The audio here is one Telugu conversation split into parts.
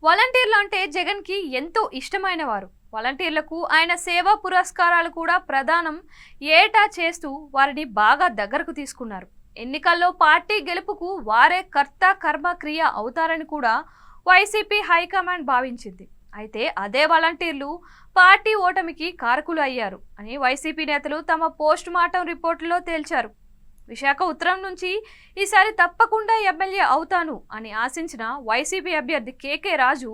వాలంటీర్లు అంటే జగన్ కి ఎంతో ఇష్టమైన వారు. వాలంటీర్లకు ఆయన సేవా పురస్కారాలు కూడా ప్రదానం ఏటా చేస్తూ వారిని బాగా దగ్గరకు తీసుకున్నారు. ఎన్నికల్లో పార్టీ గెలుపుకు వారే కర్త కర్మ క్రియ అవుతారని కూడా వైసీపీ హైకమాండ్ భావించింది. అయితే అదే వాలంటీర్లు పార్టీ ఓటమికి కారకులు అయ్యారు అని వైసీపీ నేతలు తమ పోస్ట్ మార్టం రిపోర్టులో తేల్చారు. విశాఖ ఉత్తరం నుంచి ఈసారి తప్పకుండా ఎమ్మెల్యే అవుతాను అని ఆశించిన వైసీపీ అభ్యర్థి కేకే రాజు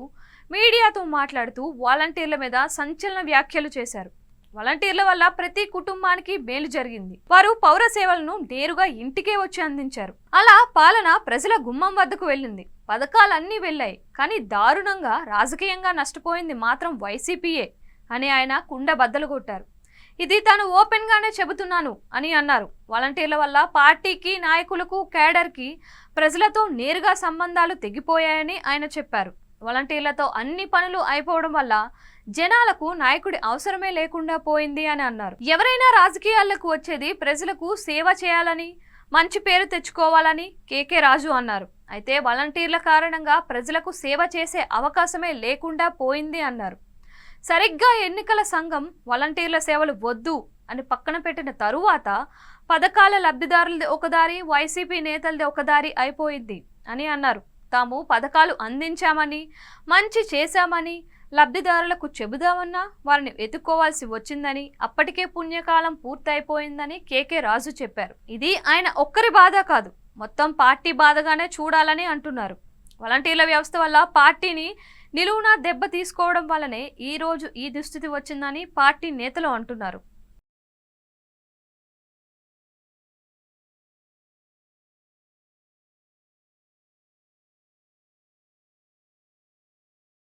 మీడియాతో మాట్లాడుతూ వాలంటీర్ల మీద సంచలన వ్యాఖ్యలు చేశారు. వాలంటీర్ల వల్ల ప్రతి కుటుంబానికి మేలు జరిగింది. వారు పౌర సేవలను నేరుగా ఇంటికే వచ్చి అందించారు. అలా పాలన ప్రజల గుమ్మం వద్దకు వెళ్ళింది. పథకాలన్నీ వెళ్ళాయి. కానీ దారుణంగా రాజకీయంగా నష్టపోయింది మాత్రం వైసీపీయే అని ఆయన కుండ బద్దలు కొట్టారు. ఇది తాను ఓపెన్ గానే చెబుతున్నాను అని అన్నారు. వాలంటీర్ల వల్ల పార్టీకి, నాయకులకు, కేడర్కి ప్రజలతో నేరుగా సంబంధాలు తెగిపోయాయని ఆయన చెప్పారు. వాలంటీర్లతో అన్ని పనులు అయిపోవడం వల్ల జనాలకు నాయకుడి అవసరమే లేకుండా పోయింది అని అన్నారు. ఎవరైనా రాజకీయాలకు వచ్చేది ప్రజలకు సేవ చేయాలని, మంచి పేరు తెచ్చుకోవాలని కేకే రాజు అన్నారు. అయితే వాలంటీర్ల కారణంగా ప్రజలకు సేవ చేసే అవకాశమే లేకుండా పోయింది అన్నారు. సరిగ్గా ఎన్నికల సంఘం వాలంటీర్ల సేవలు వద్దు అని పక్కన పెట్టిన తరువాత పథకాల లబ్ధిదారులది ఒకదారి, వైసీపీ నేతలది ఒకదారి అయిపోయింది అని అన్నారు. తాము పథకాలు అందించామని, మంచి చేశామని లబ్ధిదారులకు చెబుదామన్నా వారిని వెతుక్కోవాల్సి వచ్చిందని, అప్పటికే పుణ్యకాలం పూర్తయిపోయిందని కేకే రాజు చెప్పారు. ఇది ఆయన ఒక్కరి బాధ కాదు, మొత్తం పార్టీ బాధగానే చూడాలని అంటున్నారు. వాలంటీర్ల వ్యవస్థ వల్ల పార్టీని నిలువునా దెబ్బ తీసుకోవడం వల్లనే ఈ రోజు ఈ దుస్థితి వచ్చిందని పార్టీ నేతలు అంటున్నారు.